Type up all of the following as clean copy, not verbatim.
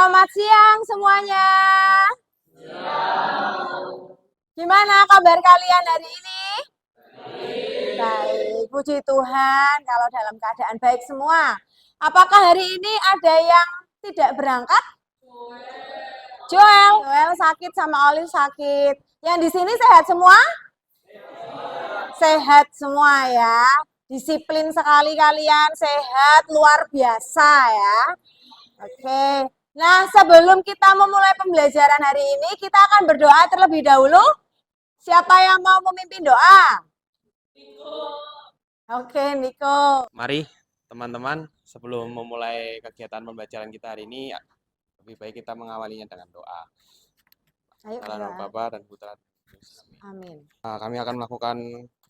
Selamat siang semuanya. Gimana kabar kalian hari ini? Baik, puji Tuhan kalau dalam keadaan baik semua. Apakah hari ini ada yang tidak berangkat? Joel sakit sama Olive sakit. Yang di sini sehat semua? Sehat semua ya. Disiplin sekali kalian, sehat luar biasa ya. Oke. Nah, sebelum kita memulai pembelajaran hari ini, kita akan berdoa terlebih dahulu. Siapa yang mau memimpin doa? Oke, Niko. Mari teman-teman, sebelum memulai kegiatan pembelajaran kita hari ini, lebih baik kita mengawalinya dengan doa. Ayo Dalam nama Bapa dan Putra. Amin. Kami akan melakukan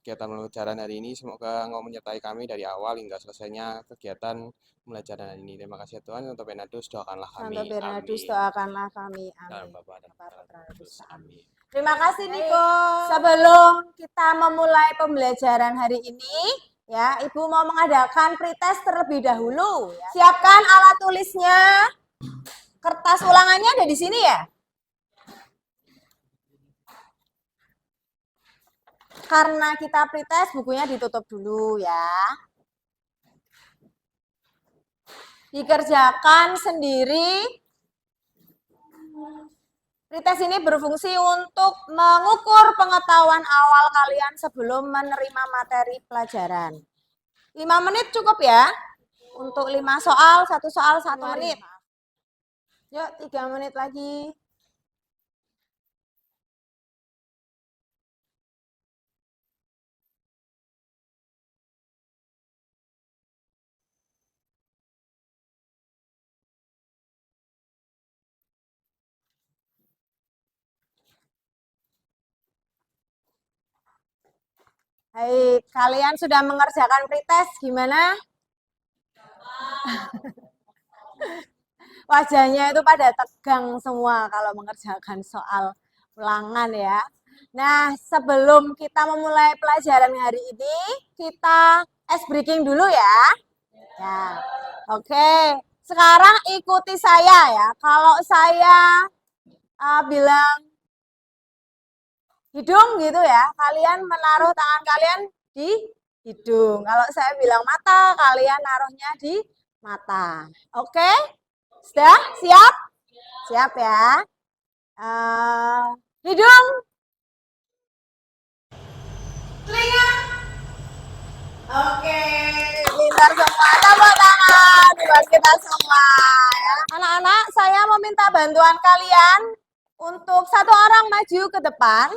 kegiatan pembelajaran hari ini. Semoga Engkau menyertai kami dari awal hingga selesainya kegiatan pembelajaran hari ini. Terima kasih Tuhan. Untuk Bernardus, doakanlah kami. Santo Bernardus, doakanlah kami. Dalam Amin. Bapa dan Putra. Amin. Terima kasih Niko. Sebelum kita memulai pembelajaran hari ini, ya, Ibu mau mengadakan pretest terlebih dahulu. Ya. Siapkan alat tulisnya. Kertas ulangannya ada di sini ya? Karena kita pretest, bukunya ditutup dulu ya. Dikerjakan sendiri. Pretest ini berfungsi untuk mengukur pengetahuan awal kalian sebelum menerima materi pelajaran. 5 menit cukup ya? Untuk 5 soal, 1 soal 1 menit. Yuk, 3 menit lagi. Hai, kalian sudah mengerjakan pretest gimana? Wajahnya itu pada tegang semua kalau mengerjakan soal ulangan ya. Nah, sebelum kita memulai pelajaran hari ini, kita ice breaking dulu ya. Ya, oke. Sekarang ikuti saya ya. Kalau saya bilang hidung gitu ya, kalian menaruh tangan kalian di hidung. Kalau saya bilang mata, kalian naruhnya di mata. Oke? Sudah? Siap? Siap ya. Hidung. Telinga. Oke, pintar semua. Tepuk tangan buat kita semua ya. Anak-anak, saya meminta bantuan kalian untuk 1 orang maju ke depan.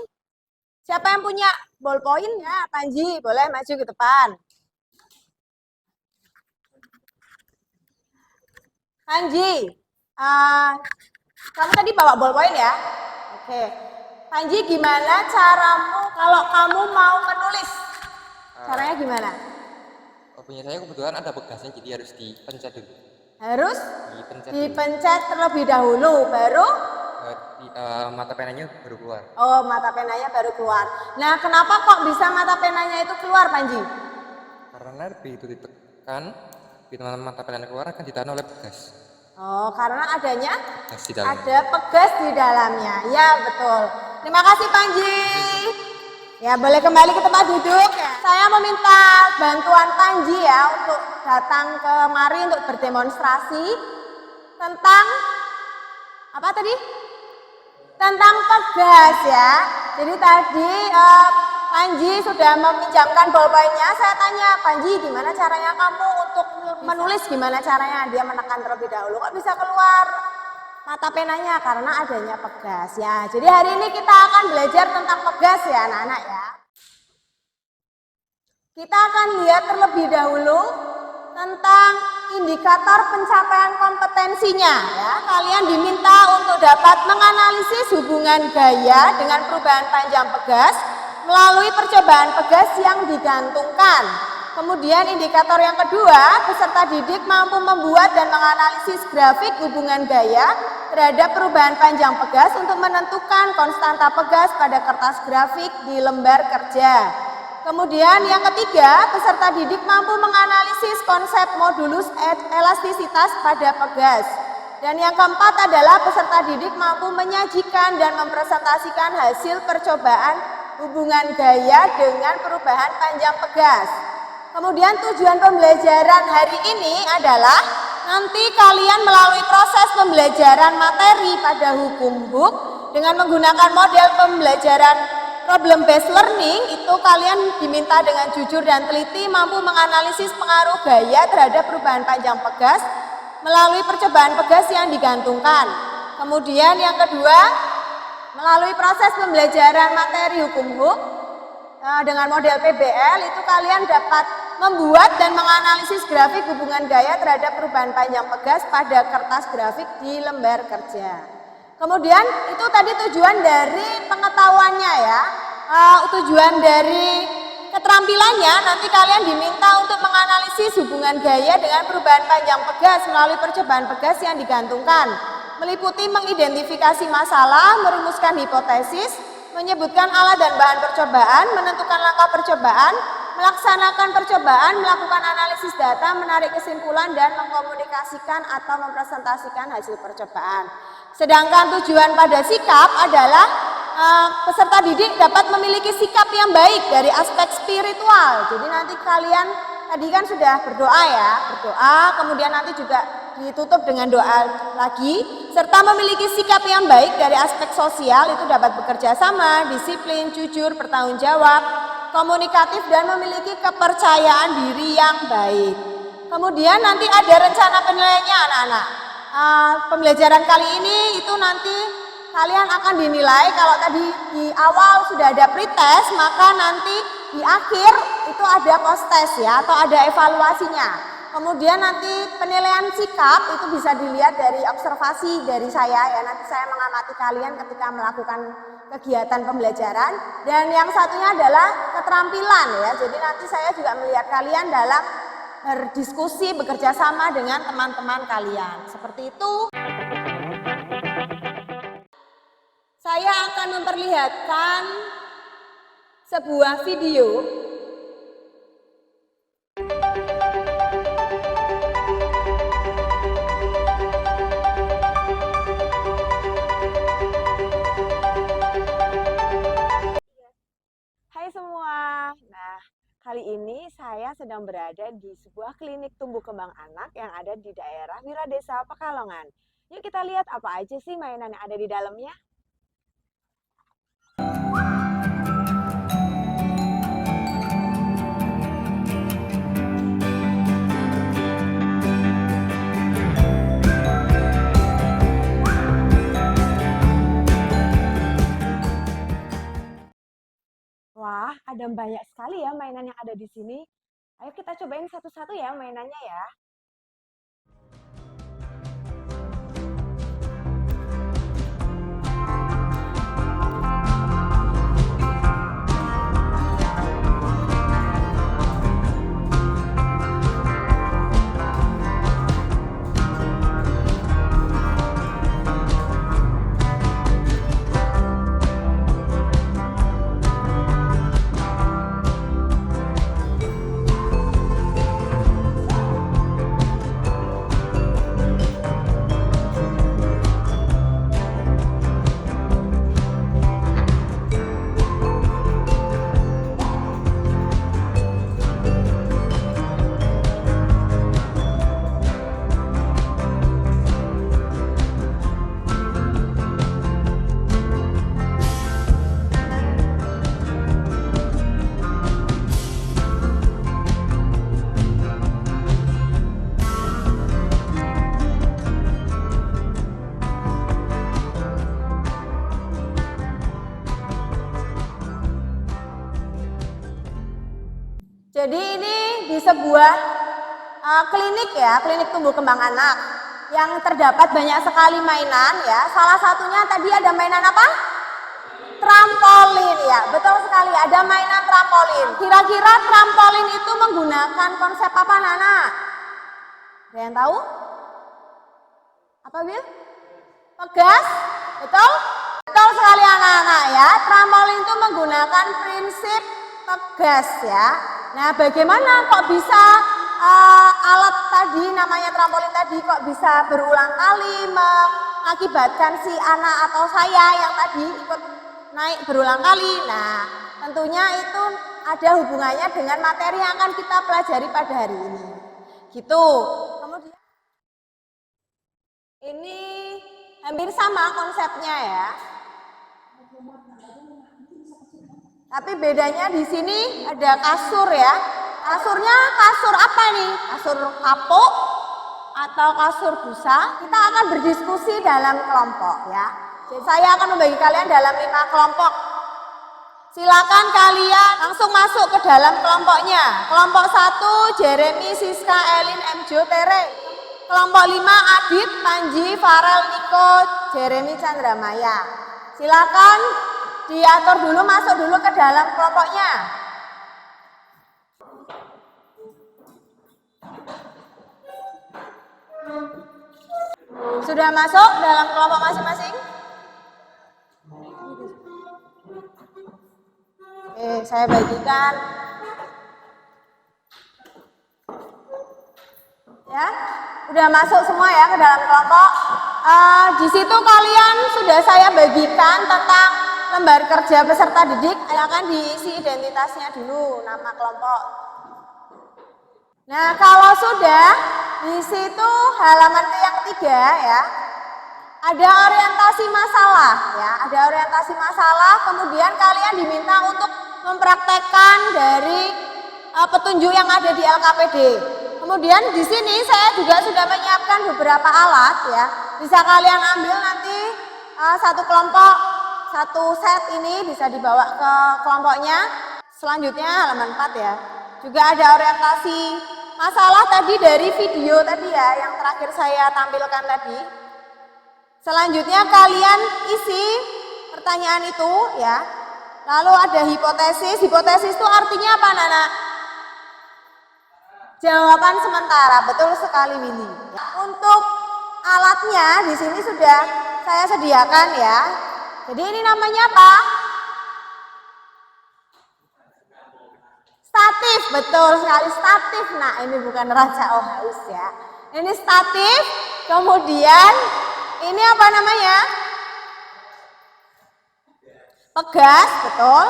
Siapa yang punya ballpoint ya? Panji, boleh maju ke depan. Panji, kamu tadi bawa ballpoint ya? Oke. Panji, gimana caramu kalau kamu mau menulis? Caranya gimana? Punya saya kebetulan ada bekasnya, jadi harus dipencet dulu. Harus Dipencet terlebih dahulu, baru? Mata penanya baru keluar. Oh, mata penanya baru keluar. Nah, kenapa kok bisa mata penanya itu keluar, Panji? Karena begitu ditekan, mata penanya keluar akan ditahan oleh bekas. Oh, karena adanya ada pegas di dalamnya. Ya, betul. Terima kasih, Panji. Ya, boleh kembali ke tempat duduk. Ya. Saya meminta bantuan Panji ya untuk datang kemari untuk berdemonstrasi tentang apa tadi? Tentang pegas ya. Jadi tadi Panji sudah meminjamkan ballpointnya. Saya tanya, Panji gimana caranya kamu untuk menulis? Gimana caranya? Dia menekan terlebih dahulu. Kok bisa keluar mata penanya? Karena adanya pegas ya. Jadi hari ini kita akan belajar tentang pegas ya anak-anak ya. Kita akan lihat terlebih dahulu tentang indikator pencapaian kompetensinya ya. Kalian diminta untuk dapat menganalisis hubungan gaya dengan perubahan panjang pegas melalui percobaan pegas yang digantungkan. Kemudian indikator yang kedua, peserta didik mampu membuat dan menganalisis grafik hubungan gaya terhadap perubahan panjang pegas untuk menentukan konstanta pegas pada kertas grafik di lembar kerja. Kemudian yang ketiga, peserta didik mampu menganalisis konsep modulus elastisitas pada pegas. Dan yang keempat adalah peserta didik mampu menyajikan dan mempresentasikan hasil percobaan hubungan gaya dengan perubahan panjang pegas. Kemudian tujuan pembelajaran hari ini adalah nanti kalian melalui proses pembelajaran materi pada hukum HUK dengan menggunakan model pembelajaran problem based learning, itu kalian diminta dengan jujur dan teliti mampu menganalisis pengaruh gaya terhadap perubahan panjang pegas melalui percobaan pegas yang digantungkan. Kemudian yang kedua, melalui proses pembelajaran materi hukum HUK dengan model PBL itu kalian dapat membuat dan menganalisis grafik hubungan gaya terhadap perubahan panjang pegas pada kertas grafik di lembar kerja. Kemudian itu tadi tujuan dari pengetahuannya ya, tujuan dari keterampilannya nanti kalian diminta untuk menganalisis hubungan gaya dengan perubahan panjang pegas melalui percobaan pegas yang digantungkan. Meliputi mengidentifikasi masalah, merumuskan hipotesis, menyebutkan alat dan bahan percobaan, menentukan langkah percobaan, melaksanakan percobaan, melakukan analisis data, menarik kesimpulan, dan mengkomunikasikan atau mempresentasikan hasil percobaan. Sedangkan tujuan pada sikap adalah peserta didik dapat memiliki sikap yang baik dari aspek spiritual. Jadi nanti kalian tadi kan sudah berdoa ya, berdoa, kemudian nanti juga ditutup dengan doa lagi, serta memiliki sikap yang baik dari aspek sosial, itu dapat bekerja sama, disiplin, jujur, bertanggung jawab, komunikatif, dan memiliki kepercayaan diri yang baik. Kemudian nanti ada rencana penilaiannya anak-anak. Pembelajaran kali ini itu nanti kalian akan dinilai, kalau tadi di awal sudah ada pretest, maka nanti di akhir itu ada post-test ya, atau ada evaluasinya. Kemudian nanti penilaian sikap itu bisa dilihat dari observasi dari saya ya, nanti saya mengamati kalian ketika melakukan kegiatan pembelajaran. Dan yang satunya adalah keterampilan ya, jadi nanti saya juga melihat kalian dalam berdiskusi, bekerja sama dengan teman-teman kalian. Seperti itu. Saya akan memperlihatkan sebuah video. Hai semua. Nah, kali ini saya sedang berada di sebuah klinik tumbuh kembang anak yang ada di daerah Wiradesa, Pekalongan. Yuk kita lihat apa aja sih mainan yang ada di dalamnya. Wah, ada banyak sekali ya mainan yang ada di sini. Ayo kita cobain satu-satu ya mainannya ya. Jadi ini di sebuah klinik ya, klinik tumbuh kembang anak yang terdapat banyak sekali mainan ya. Salah satunya tadi ada mainan apa? Trampolin ya, betul sekali ada mainan trampolin. Kira-kira trampolin itu menggunakan konsep apa Nana? Ada yang tahu? Apa Bil? Pegas? Betul? Betul sekali anak-anak ya, trampolin itu menggunakan prinsip pegas ya. Nah, bagaimana kok bisa alat tadi namanya trampolin tadi kok bisa berulang kali mengakibatkan si anak atau saya yang tadi ikut naik berulang kali. Nah, tentunya itu ada hubungannya dengan materi yang akan kita pelajari pada hari ini. Gitu. Kemudian ini hampir sama konsepnya ya. Tapi bedanya di sini ada kasur ya. Kasurnya kasur apa nih? Kasur kapuk atau kasur busa? Kita akan berdiskusi dalam kelompok ya. Jadi saya akan membagi kalian dalam 5 kelompok. Silakan kalian langsung masuk ke dalam kelompoknya. Kelompok 1 Jeremy, Siska, Elin, MJ, Tere. Kelompok 5 Adit, Panji, Farel, Niko, Jeremy, Chandra Maya. Silakan diatur dulu, masuk dulu ke dalam kelompoknya. Sudah masuk dalam kelompok masing-masing? Oke, saya bagikan. Ya, udah masuk semua ya ke dalam kelompok. Di situ kalian sudah saya bagikan tentang lembar kerja peserta didik. Akan diisi identitasnya dulu, nama kelompok. Nah, kalau sudah di situ halaman yang ketiga ya, ada orientasi masalah ya, ada orientasi masalah. Kemudian kalian diminta untuk mempraktekkan dari petunjuk yang ada di LKPD. Kemudian di sini saya juga sudah menyiapkan beberapa alat ya, bisa kalian ambil nanti satu kelompok, satu set ini bisa dibawa ke kelompoknya. Selanjutnya halaman 4 ya, juga ada orientasi masalah tadi dari video tadi ya, yang terakhir saya tampilkan tadi. Selanjutnya kalian isi pertanyaan itu ya. Lalu ada hipotesis. Hipotesis itu artinya apa, Nana? Jawaban sementara. Betul sekali, Willy. Untuk alatnya di sini sudah saya sediakan ya. Jadi ini namanya apa? Statif, betul sekali, statif. Nah, ini bukan Raja Ohaus ya. Ini statif. Kemudian ini apa namanya? Pegas, betul.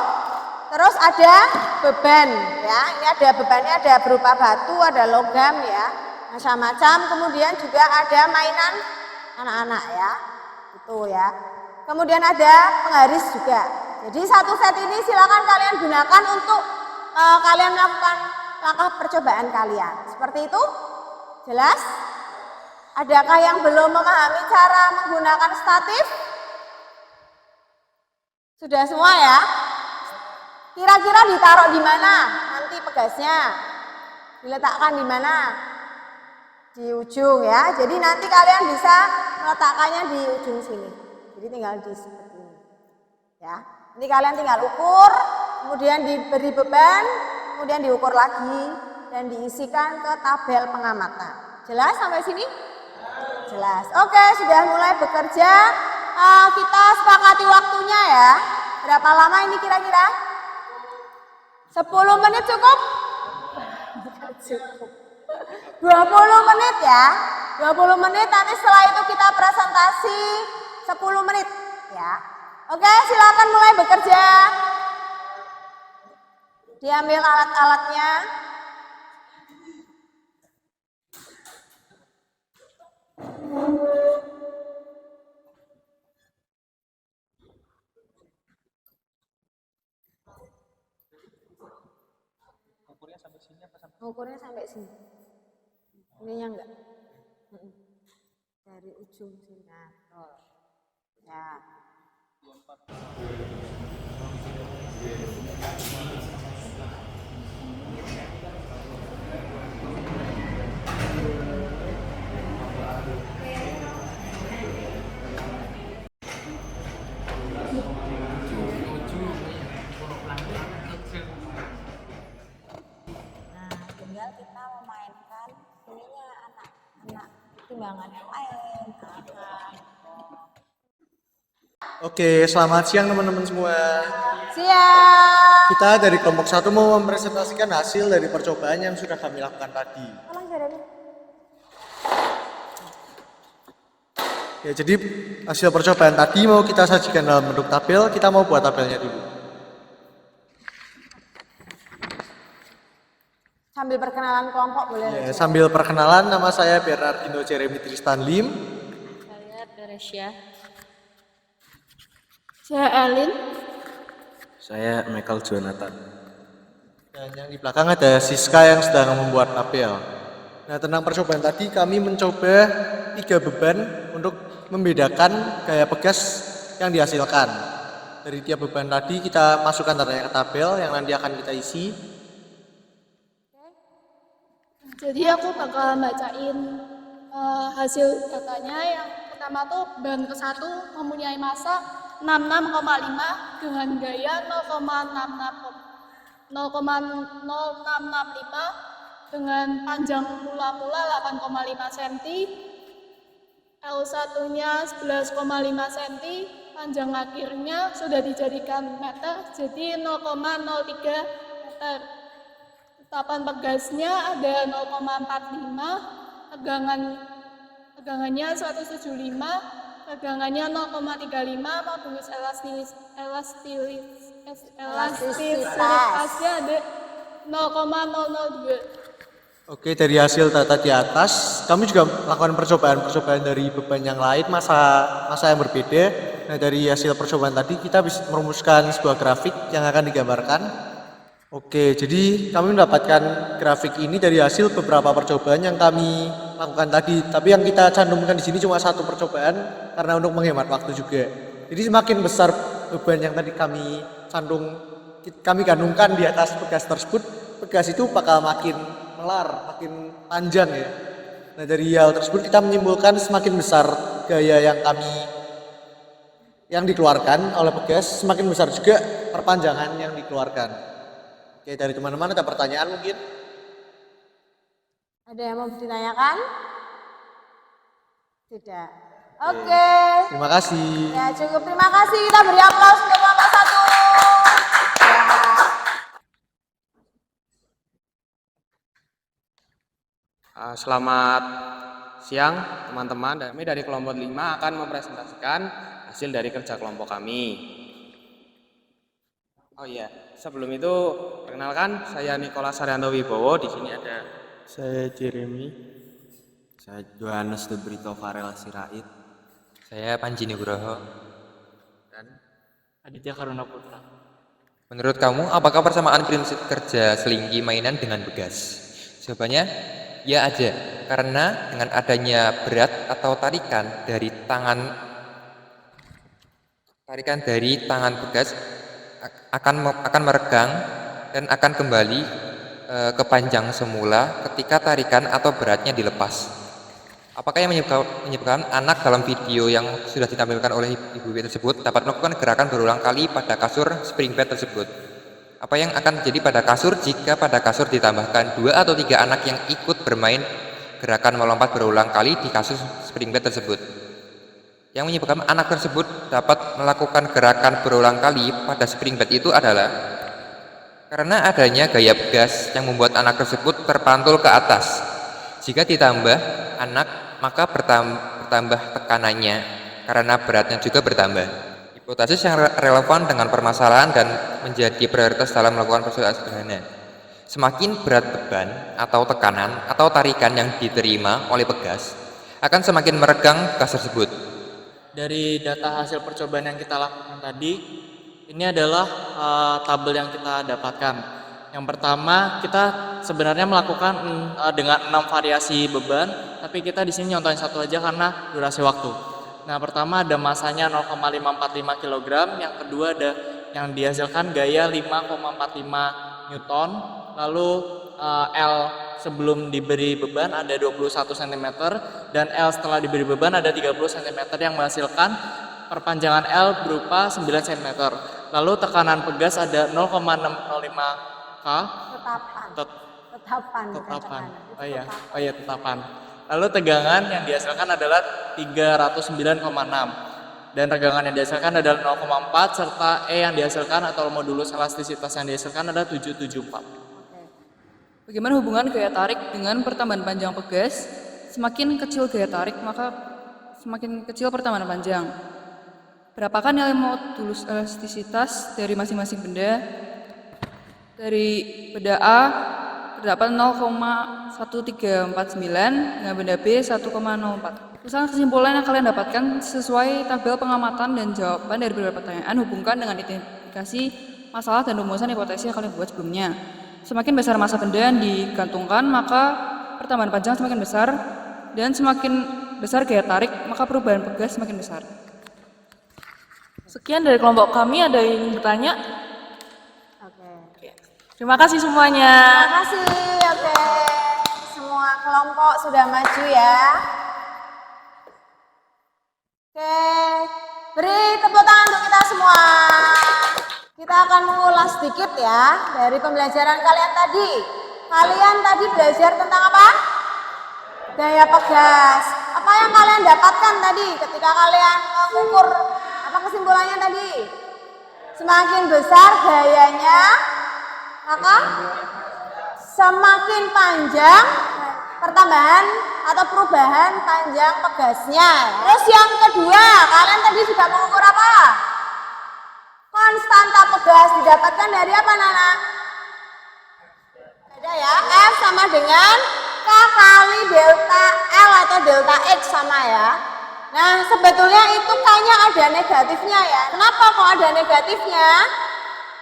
Terus ada beban ya. Ini ada bebannya, ada berupa batu, ada logam ya. Macam-macam. Kemudian juga ada mainan anak-anak ya. Itu ya. Kemudian ada penggaris juga. Jadi satu set ini silakan kalian gunakan untuk kalian melakukan langkah percobaan kalian. Seperti itu? Jelas? Adakah yang belum memahami cara menggunakan statif? Sudah semua ya? Kira-kira ditaruh di mana nanti pegasnya? Diletakkan di mana? Di ujung ya. Jadi nanti kalian bisa meletakkannya di ujung sini. Jadi tinggal di seperti ini. Ya. Nanti kalian tinggal ukur, kemudian diberi beban, kemudian diukur lagi dan diisikan ke tabel pengamatan. Jelas sampai sini? Jelas. Oke, sudah mulai bekerja. Kita sepakati waktunya ya. Berapa lama ini kira-kira? 10 menit cukup? Cukup. 20 menit ya. 20 menit, nanti setelah itu kita presentasi 10 menit ya. Oke, silakan mulai bekerja. Diambil alat-alatnya. Ukurnya sampai sini. Ininya enggak? Dari ujung sini. Nah, ya. Tinggal kita memainkan ininya anak-anak timbangan yang lain. Oke, selamat siang teman-teman semua. Siap. Kita dari kelompok 1 mau mempresentasikan hasil dari percobaan yang sudah kami lakukan tadi. Tolong Jeremy. Ya, jadi hasil percobaan tadi mau kita sajikan dalam bentuk tabel. Kita mau buat tabelnya dulu. Sambil perkenalan kelompok boleh. Ya, sambil perkenalan, nama saya Bernardino Jeremy Tristan Lim. Saya Teresia. Saya Alin. Saya Michael Jonathan. Dan yang di belakang ada Siska yang sedang membuat tabel. Nah, tentang percobaan tadi kami mencoba 3 beban untuk membedakan gaya pegas yang dihasilkan. Dari tiap beban tadi kita masukkan datanya ke tabel yang nanti akan kita isi. Jadi aku bakal bacain hasil datanya. Yang pertama tuh ban ke-1 mempunyai massa 66,5 dengan gaya 0,0665 dengan panjang mula-mula 8,5 cm, L1-nya 11,5 cm, panjang akhirnya sudah dijadikan meter jadi 0,03 meter. Tetapan pegasnya ada 0,45, tegangannya 175, tegangannya 0,35, modulus elastisitasnya ada 0,002. Oke, dari hasil data di atas, kami juga melakukan percobaan dari beban yang lain, masa yang berbeda. Nah, dari hasil percobaan tadi kita bisa merumuskan sebuah grafik yang akan digambarkan. Oke, jadi kami mendapatkan grafik ini dari hasil beberapa percobaan yang kami lakukan tadi. Tapi yang kita cantumkan di sini cuma satu percobaan karena untuk menghemat waktu juga. Jadi semakin besar beban yang tadi kami gantungkan di atas pegas tersebut, pegas itu bakal makin melar, makin panjang ya. Nah, dari hal tersebut kita menyimpulkan semakin besar gaya yang dikeluarkan oleh pegas, semakin besar juga perpanjangan yang dikeluarkan. Oke, dari teman-teman ada pertanyaan mungkin? Ada yang mau ditanyakan? Tidak. Oke. Terima kasih. Ya cukup, terima kasih. Kita beri aplaus untuk kelompok 1. Ya. Selamat siang teman-teman. Kami dari kelompok 5 akan mempresentasikan hasil dari kerja kelompok kami. Oh iya, sebelum itu perkenalkan saya Nicholas Haryanto Wibowo. Di sini ada Saya Jeremy. Saya Johannes de Brito Farel Sirait. Saya Panji Nugroho. dan Aditya Karuna Putra. Menurut kamu, apakah persamaan prinsip kerja selingki mainan dengan begas? Jawabannya, ya ada. Karena dengan adanya berat atau tarikan dari tangan begas akan meregang dan akan kembali ke panjang semula ketika tarikan atau beratnya dilepas. Apakah yang menyebabkan anak dalam video yang sudah ditampilkan oleh ibu tersebut dapat melakukan gerakan berulang kali pada kasur spring bed tersebut? Apa yang akan terjadi pada kasur jika pada kasur ditambahkan 2 atau 3 anak yang ikut bermain gerakan melompat berulang kali di kasur spring bed tersebut? Yang menyebabkan anak tersebut dapat melakukan gerakan berulang kali pada spring bed itu adalah karena adanya gaya pegas yang membuat anak tersebut terpantul ke atas. Jika ditambah anak, maka bertambah tekanannya karena beratnya juga bertambah. Hipotesis yang relevan dengan permasalahan dan menjadi prioritas dalam melakukan persoalan sederhana. Semakin berat beban atau tekanan atau tarikan yang diterima oleh pegas akan semakin meregang bekas tersebut. Dari data hasil percobaan yang kita lakukan tadi, ini adalah tabel yang kita dapatkan. Yang pertama, kita sebenarnya melakukan dengan 6 variasi beban, tapi kita di sini nyontohin satu aja karena durasi waktu. Nah, pertama ada masanya 0,545 kg, yang kedua ada yang dihasilkan gaya 5,45 Newton, lalu L sebelum diberi beban ada 21 cm dan L setelah diberi beban ada 30 cm yang menghasilkan perpanjangan L berupa 9 cm. Lalu tekanan pegas ada 0,605 K. Tetapan. Oh iya, tetapan. Lalu tegangan yang dihasilkan adalah 309,6. dan regangan yang dihasilkan adalah 0,4 serta E yang dihasilkan atau modulus elastisitas yang dihasilkan adalah 774. Bagaimana hubungan gaya tarik dengan pertambahan panjang pegas? Semakin kecil gaya tarik, maka semakin kecil pertambahan panjang. Berapakah nilai modulus elastisitas dari masing-masing benda? Dari benda A terdapat 0,1349, dengan benda B 1,04. Misalnya kesimpulan yang kalian dapatkan sesuai tabel pengamatan dan jawaban dari beberapa pertanyaan, hubungkan dengan identifikasi masalah dan rumusan hipotesis yang kalian buat sebelumnya. Semakin besar massa benda yang digantungkan, maka pertambahan panjang semakin besar, dan semakin besar gaya tarik, maka perubahan pegas semakin besar. Sekian dari kelompok kami, ada yang ingin bertanya? Oke. Terima kasih semuanya. Terima kasih. Oke. Semua kelompok sudah maju ya. Oke. Beri tepuk tangan untuk kita semua. Kita akan mengulas sedikit ya dari pembelajaran kalian tadi. Kalian tadi belajar tentang apa? Gaya pegas. Apa yang kalian dapatkan tadi ketika kalian mengukur? Apa kesimpulannya tadi? Semakin besar gayanya, maka semakin panjang pertambahan atau perubahan panjang pegasnya. Terus yang kedua, kalian tadi sudah mengukur apa? Konstanta pegas didapatkan dari apa, Nana? Beda ya, F sama dengan K kali delta L atau delta X sama ya. Nah, sebetulnya itu kayaknya ada negatifnya ya. Kenapa kok ada negatifnya?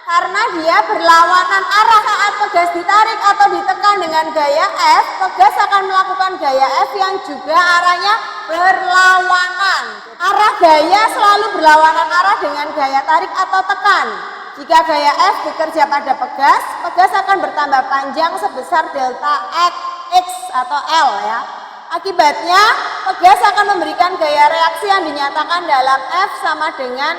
Karena dia berlawanan arah. Saat pegas ditarik atau ditekan dengan gaya F, pegas akan melakukan gaya F yang juga arahnya berlawanan. Arah gaya selalu berlawanan arah dengan gaya tarik atau tekan. Jika gaya F bekerja pada pegas, pegas akan bertambah panjang sebesar delta X atau L ya. Akibatnya, pegas akan memberikan gaya reaksi yang dinyatakan dalam F sama dengan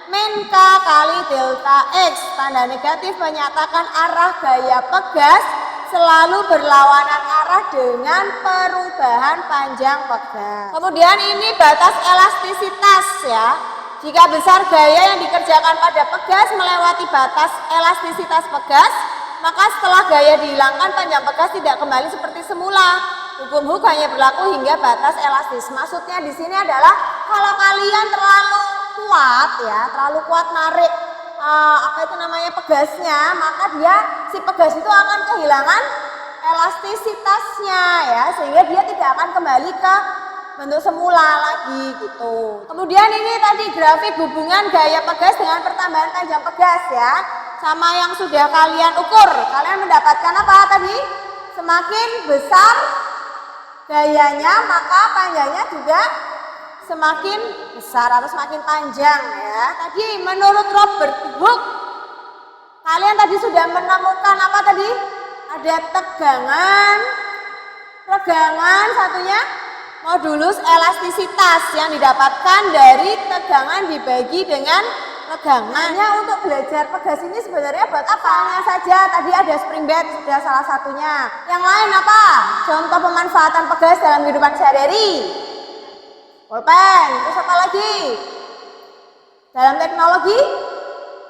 min K kali delta X. Tanda negatif menyatakan arah gaya pegas selalu berlawanan arah dengan perubahan panjang pegas. Kemudian ini batas elastisitas ya. Jika besar gaya yang dikerjakan pada pegas melewati batas elastisitas pegas, maka setelah gaya dihilangkan panjang pegas tidak kembali seperti semula. Hukum Hooke hanya berlaku hingga batas elastis. Maksudnya di sini adalah kalau kalian terlalu kuat ya, terlalu kuat narik pegasnya, maka si pegas itu akan kehilangan elastisitasnya ya, sehingga dia tidak akan kembali ke bentuk semula lagi gitu. Kemudian ini tadi grafik hubungan gaya pegas dengan pertambahan panjang pegas ya, sama yang sudah kalian ukur. Kalian mendapatkan apa tadi? Semakin besar gayanya, maka panjangnya juga semakin besar atau semakin panjang ya. Tadi menurut Robert Hooke, kalian tadi sudah menemukan apa tadi? Ada tegangan, regangan, satunya modulus elastisitas yang didapatkan dari tegangan dibagi dengan regangannya. Untuk belajar pegas ini sebenarnya buat apa? Hanya saja tadi ada spring bed sudah salah satunya. Yang lain apa? Contoh pemanfaatan pegas dalam kehidupan sehari-hari. Pulpen, terus apa lagi? Dalam teknologi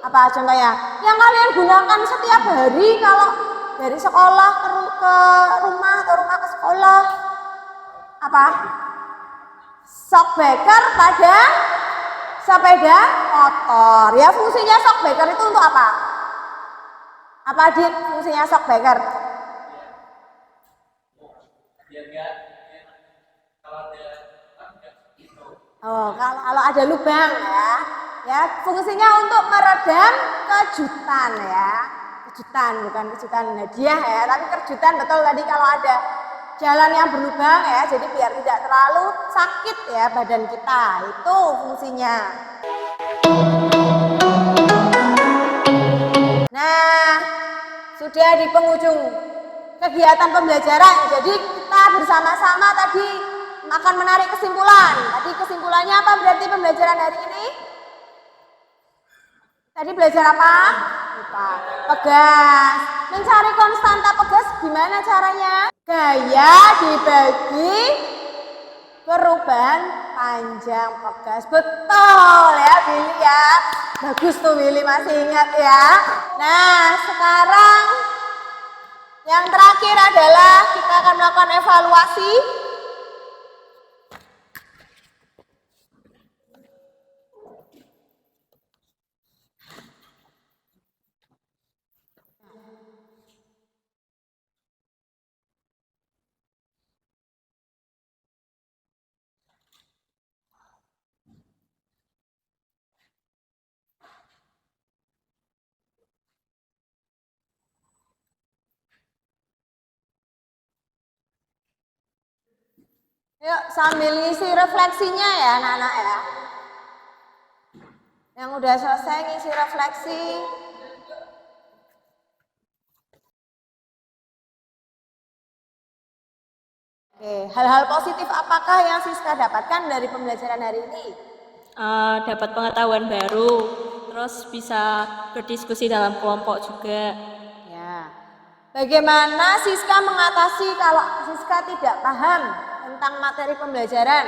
apa contohnya? Yang kalian gunakan setiap hari kalau dari sekolah ke rumah atau rumah ke sekolah. Apa? Shockbreaker pada sepeda motor. Ya, fungsinya shockbreaker itu untuk apa? Apa Dit fungsinya shockbreaker? Oh, kalau ada lubang ya. Ya, fungsinya untuk meredam kejutan ya. Kejutan, bukan kejutan hadiah ya, tapi kejutan betul tadi kalau ada jalan yang berlubang ya, jadi biar tidak terlalu sakit ya badan kita, itu fungsinya. Nah, sudah di penghujung kegiatan pembelajaran, jadi kita bersama-sama tadi akan menarik kesimpulan. Tadi kesimpulannya apa berarti pembelajaran hari ini? Tadi belajar apa? Lupa. Pegas. Mencari konstanta pegas gimana caranya? Gaya dibagi perubahan panjang pegas. Betul ya Billy ya. Bagus tuh Billy, masih ingat ya. Nah sekarang yang terakhir adalah kita akan melakukan evaluasi. Yuk sambil ngisi refleksinya ya anak-anak ya. Yang udah selesai ngisi refleksi. Oke, hal-hal positif apakah yang Siska dapatkan dari pembelajaran hari ini? Dapat pengetahuan baru, terus bisa berdiskusi dalam kelompok juga. Ya. Bagaimana Siska mengatasi kalau Siska tidak paham tentang materi pembelajaran?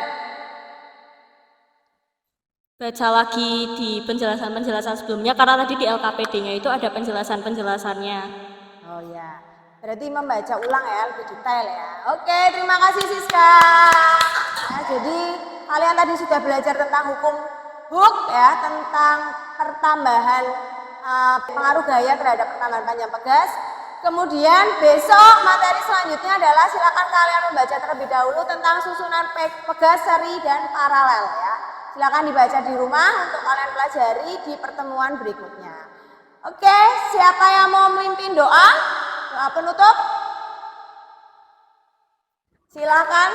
Baca lagi di penjelasan-penjelasan sebelumnya, karena tadi di LKPD-nya itu ada penjelasan-penjelasannya. Oh ya, berarti membaca ulang ya, lebih detail ya. Oke, terima kasih Siska. Nah, jadi kalian tadi sudah belajar tentang hukum Hooke ya, tentang pertambahan pengaruh gaya terhadap pertambahan panjang pegas. Kemudian besok materi selanjutnya adalah silakan kalian membaca terlebih dahulu tentang susunan pegas, seri, dan paralel ya. Silakan dibaca di rumah untuk kalian pelajari di pertemuan berikutnya. Oke, siapa yang mau memimpin doa? Doa penutup? Silakan.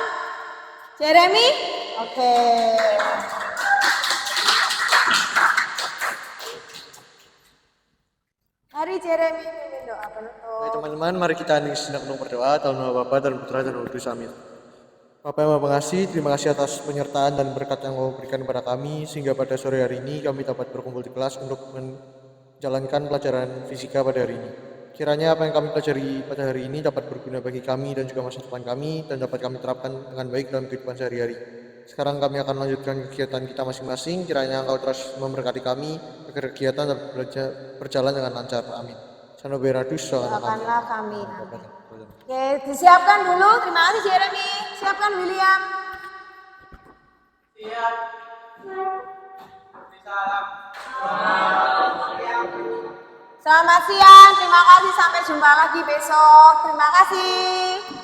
Jeremy? Oke. Mari Jeremy pimpin doa penutup. Baik teman-teman, mari kita sejenak untuk berdoa. Dalam nama Bapa dan Putra dan Roh Kudus, amin. Bapa yang Maha Pengasih, terima kasih atas penyertaan dan berkat yang Kau berikan kepada kami, sehingga pada sore hari ini kami dapat berkumpul di kelas untuk menjalankan pelajaran fisika pada hari ini. Kiranya apa yang kami pelajari pada hari ini dapat berguna bagi kami dan juga masa depan kami, dan dapat kami terapkan dengan baik dalam kehidupan sehari-hari. Sekarang kami akan melanjutkan kegiatan kita masing-masing. Kiranya Engkau terus memberkati kami agar kegiatan dapat berjalan dengan lancar. Amin. Sanoberadus, Doakanlah kami. Oke, disiapkan dulu. Terima kasih Jeremy. Siapkan William. Siap. Selamat siang. Terima kasih. Sampai jumpa lagi besok. Terima kasih.